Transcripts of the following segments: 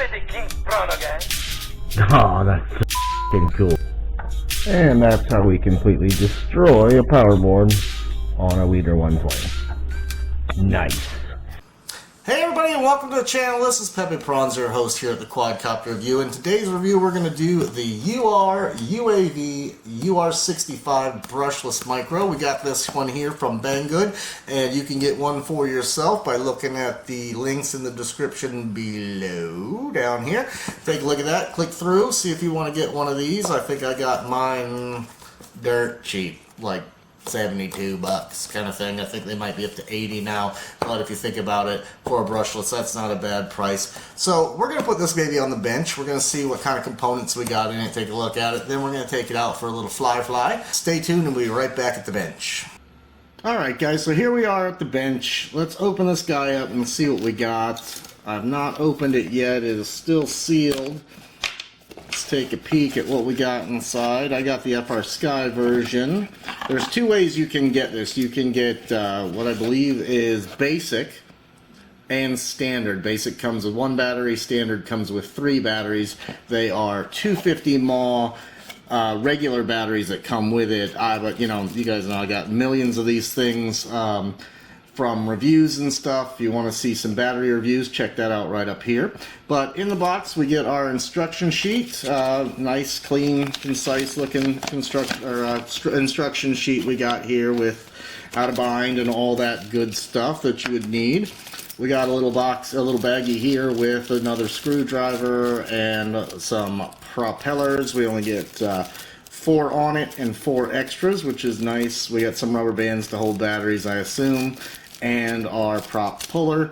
Oh, that's so f***ing cool. And that's how we completely destroy a power board on a Leader 120. Nice. Hey everybody, and welcome to the channel. This is Pepe Prawns, your host here at the Quadcopter Review. In today's review, we're going to do the URUAV UR65 Brushless Micro. We got this one here from Banggoods, and you can get one for yourself by looking at the links in the description below down here. Take a look at that, click through, see if you want to get one of these. I think I got mine dirt cheap, like 72 bucks kind of thing. I think they might be up to 80 now, but if you think about it, for a brushless, that's not a bad price. So we're going to put this baby on the bench. We're going to see what kind of components we got in it, take a look at it, then we're going to take it out for a little fly. Stay tuned and we'll be right back at the bench. Alright guys, so here we are at the bench. Let's open this guy up and see what we got. I've not opened it yet. It is still sealed. Let's take a peek at what we got inside. I got the FR Sky version. There's two ways you can get this. You can get what I believe is basic and standard. Basic comes with 1 battery, standard comes with 3 batteries. They are 250 mAh regular batteries that come with it. But you know, you guys know I got millions of these things from reviews and stuff. If you want to see some battery reviews, check that out right up here. But in the box we get our instruction sheet. Nice, clean, concise looking instruction sheet we got here with how to bind and all that good stuff that you would need. We got a little box, a little baggie here with another screwdriver and some propellers. We only get 4 on it and 4 extras, which is nice. We got some rubber bands to hold batteries, I assume, and our prop puller.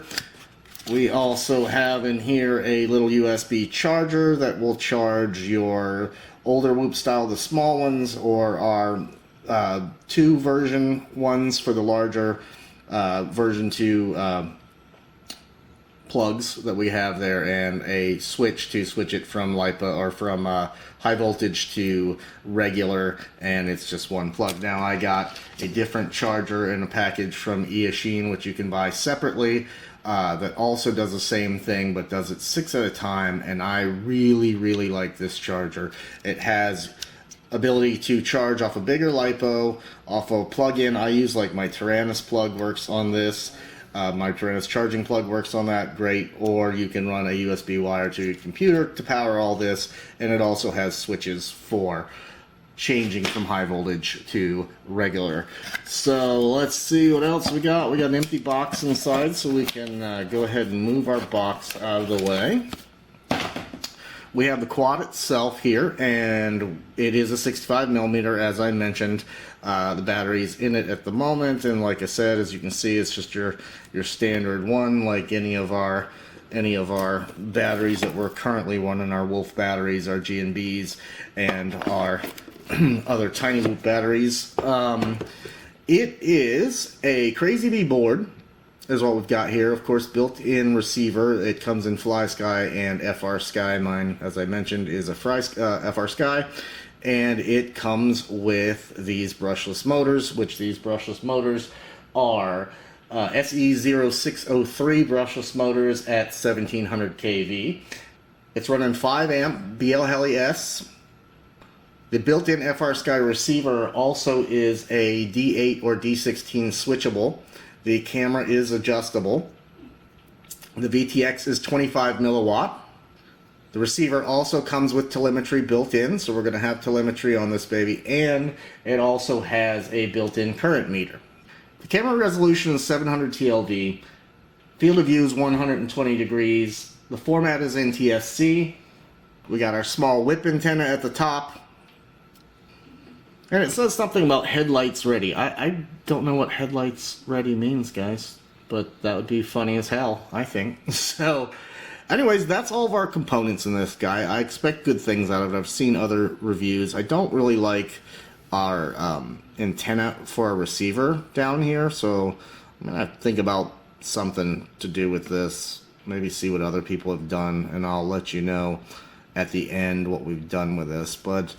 We also have in here a little USB charger that will charge your older Whoop style, the small ones, or our 2 version ones for the larger version 2 plugs that we have there, and a switch to switch it from LiPo or from high voltage to regular, and it's just 1 plug. Now I got a different charger in a package from Eachine, which you can buy separately, that also does the same thing but does it 6 at a time, and I really like this charger. It has ability to charge off a bigger LiPo, off a plug-in. I use like my Tyrannus plug works on this. My Tyrannus charging plug works on that, great. Or you can run a USB wire to your computer to power all this, and it also has switches for changing from high voltage to regular. So let's see what else we got. We got an empty box inside, so we can go ahead and move our box out of the way. We have the quad itself here, and it is a 65mm, as I mentioned. The battery's in it at the moment, and like I said, as you can see, it's just your standard one, like any of our batteries that we're currently running, our Wolf batteries, our G&Bs, and our other Tiny Whoop batteries. It is a Crazy Bee board, is what we've got here. Of course, built-in receiver. It comes in Fly Sky and FR Sky. Mine, as I mentioned, is a FR Sky, and it comes with these brushless motors, which these brushless motors are SE0603 brushless motors at 1700 kV. It's running 5 amp BL Heli S. The built-in FR Sky receiver also is a D8 or D16 switchable. The camera is adjustable. The VTX is 25 milliwatt. The receiver also comes with telemetry built in, so we're going to have telemetry on this baby, and it also has a built-in current meter. The camera resolution is 700 TLV. Field of view is 120 degrees. The format is NTSC. We got our small whip antenna at the top. And it says something about headlights ready. I don't know what headlights ready means, guys, but that would be funny as hell, I think. So, anyways, that's all of our components in this guy. I expect good things out of it. I've seen other reviews. I don't really like our antenna for a receiver down here, so I'm going to think about something to do with this. Maybe see what other people have done, and I'll let you know at the end what we've done with this. But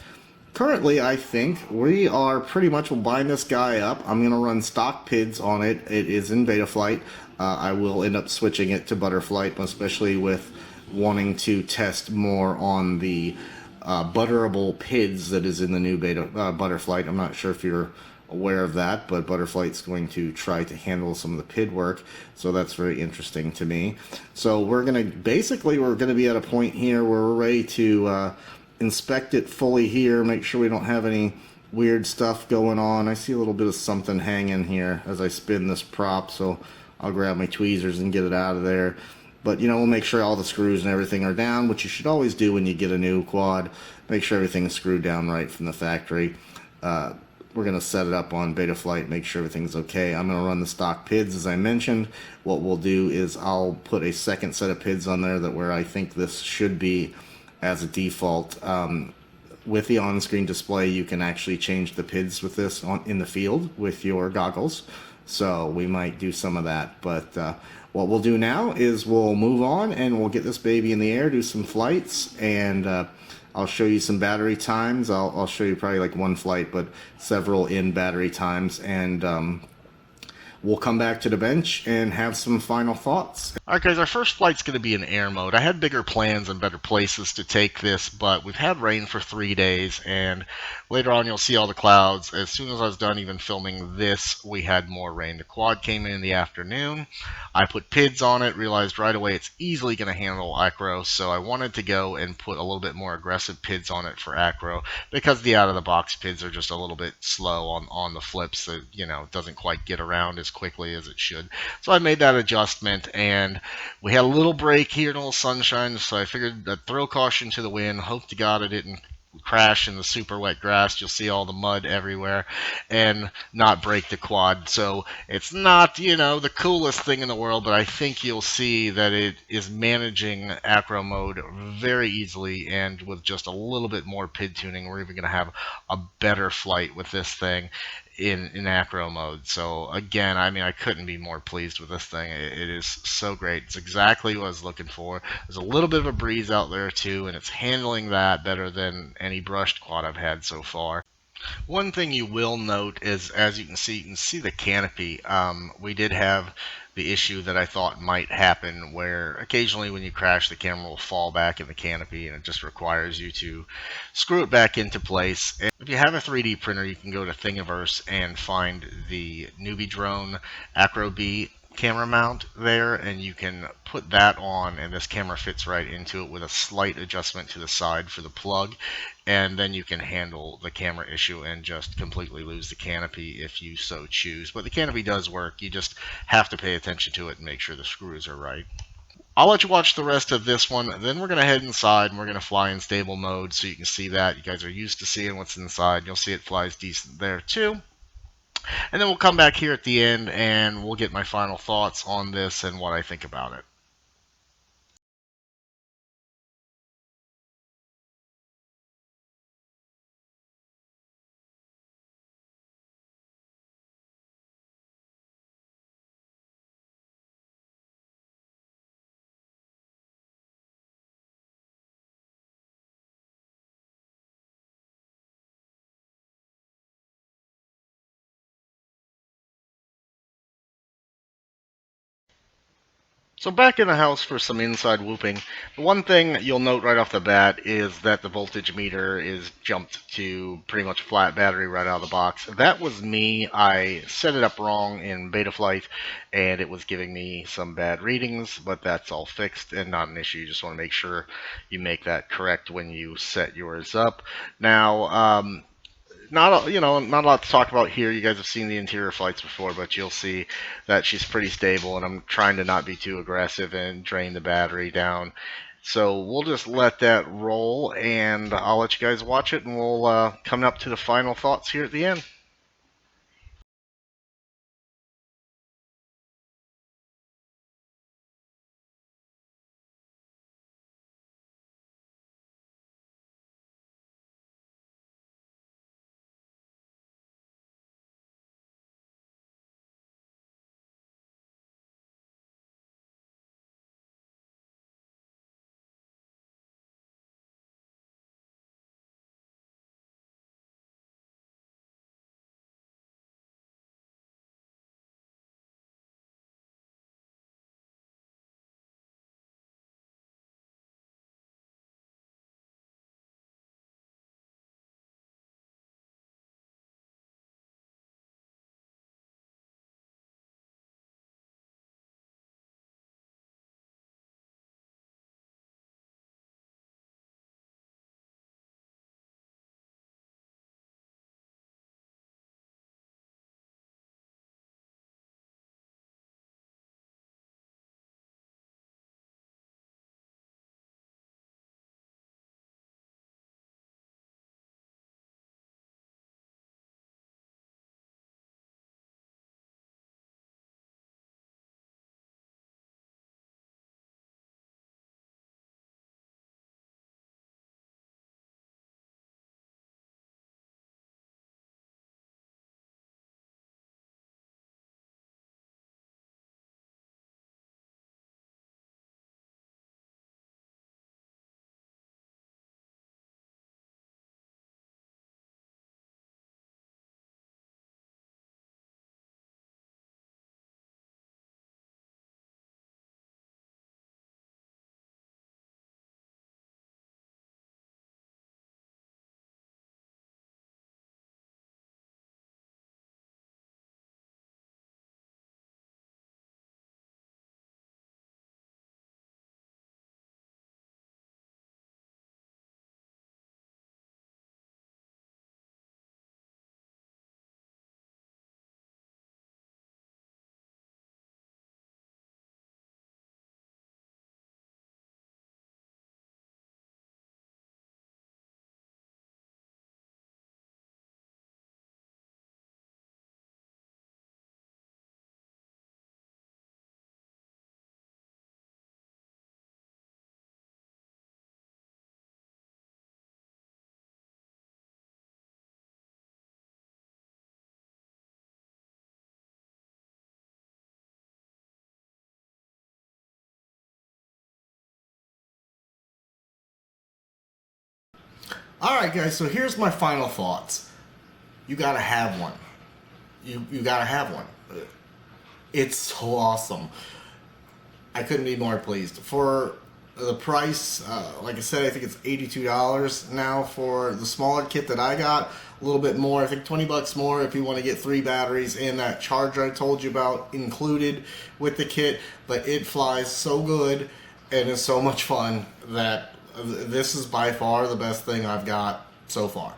currently, I think we are pretty much, we'll bind this guy up. I'm going to run stock PIDs on it. It is in beta flight. I will end up switching it to Butterflight, especially with wanting to test more on the butterable PIDs that is in the new beta Butterflight. I'm not sure if you're aware of that, but Butterflight's going to try to handle some of the PID work, so that's very interesting to me. So we're gonna be at a point here where we're ready to inspect it fully here, make sure we don't have any weird stuff going on. I see a little bit of something hanging here as I spin this prop, so I'll grab my tweezers and get it out of there. But, you know, we'll make sure all the screws and everything are down, which you should always do when you get a new quad. Make sure everything's screwed down right from the factory. We're going to set it up on Betaflight, make sure everything's okay. I'm going to run the stock PIDs, as I mentioned. What we'll do is I'll put a second set of PIDs on there that where I think this should be as a default. With the on-screen display, you can actually change the PIDs with this in the field with your goggles. So we might do some of that. But what we'll do now is we'll move on and we'll get this baby in the air, do some flights, and I'll show you some battery times. I'll show you probably like one flight, but several in battery times, and we'll come back to the bench and have some final thoughts. Alright guys, our first flight's going to be in air mode. I had bigger plans and better places to take this, but we've had rain for 3 days, and later on you'll see all the clouds. As soon as I was done even filming this, we had more rain. The quad came in the afternoon. I put PIDs on it, realized right away it's easily going to handle acro, so I wanted to go and put a little bit more aggressive PIDs on it for acro, because the out-of-the-box PIDs are just a little bit slow on the flips. That, you know, doesn't quite get around as quickly as it should. So I made that adjustment, and we had a little break here, a little sunshine, so I figured I'd throw caution to the wind. Hope to God it didn't crash in the super wet grass. You'll see all the mud everywhere, and not break the quad. So it's not, you know, the coolest thing in the world, but I think you'll see that it is managing acro mode very easily, and with just a little bit more PID tuning, we're even going to have a better flight with this thing in acro mode. So again, I mean, I couldn't be more pleased with this thing. It is so great. It's exactly what I was looking for. There's a little bit of a breeze out there too, and it's handling that better than any brushed quad I've had so far. One thing you will note is, as you can see the canopy. We did have the issue that I thought might happen, where occasionally when you crash, the camera will fall back in the canopy, and it just requires you to screw it back into place. And if you have a 3D printer, you can go to Thingiverse and find the Newbie Drone Acro B camera mount there, and you can put that on, and this camera fits right into it with a slight adjustment to the side for the plug, and then you can handle the camera issue and just completely lose the canopy if you so choose. But the canopy does work. You just have to pay attention to it and make sure the screws are right. I'll let you watch the rest of this one. Then we're going to head inside, and we're going to fly in stable mode so you can see that. You guys are used to seeing what's inside. You'll see it flies decent there too. And then we'll come back here at the end, and we'll get my final thoughts on this and what I think about it. So back in the house for some inside whooping. The one thing you'll note right off the bat is that the voltage meter is jumped to pretty much flat battery right out of the box. That was me. I set it up wrong in Betaflight, and it was giving me some bad readings, but that's all fixed and not an issue. You just want to make sure you make that correct when you set yours up. Now, not not a lot to talk about here. You guys have seen the interior flights before, but you'll see that she's pretty stable, and I'm trying to not be too aggressive and drain the battery down. So we'll just let that roll, and I'll let you guys watch it, and we'll come up to the final thoughts here at the end. Alright guys, so here's my final thoughts. You gotta have one. You gotta have one. It's so awesome. I couldn't be more pleased. For the price, like I said, I think it's $82 now for the smaller kit that I got. A little bit more, I think 20 bucks more if you want to get 3 batteries and that charger I told you about included with the kit. But it flies so good and is so much fun that this is by far the best thing I've got so far.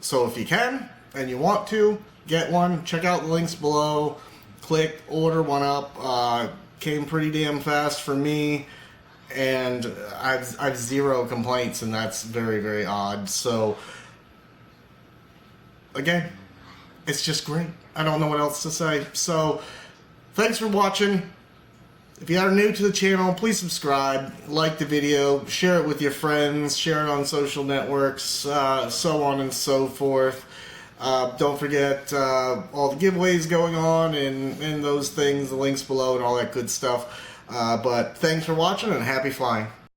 So if you can and you want to get one, check out the links below. Click, order one up. Came pretty damn fast for me, and I've zero complaints, and that's very, very odd. So again, it's just great. I don't know what else to say. So thanks for watching. If you are new to the channel, please subscribe, like the video, share it with your friends, share it on social networks, so on and so forth. Don't forget all the giveaways going on and those things, the links below and all that good stuff. But thanks for watching and happy flying.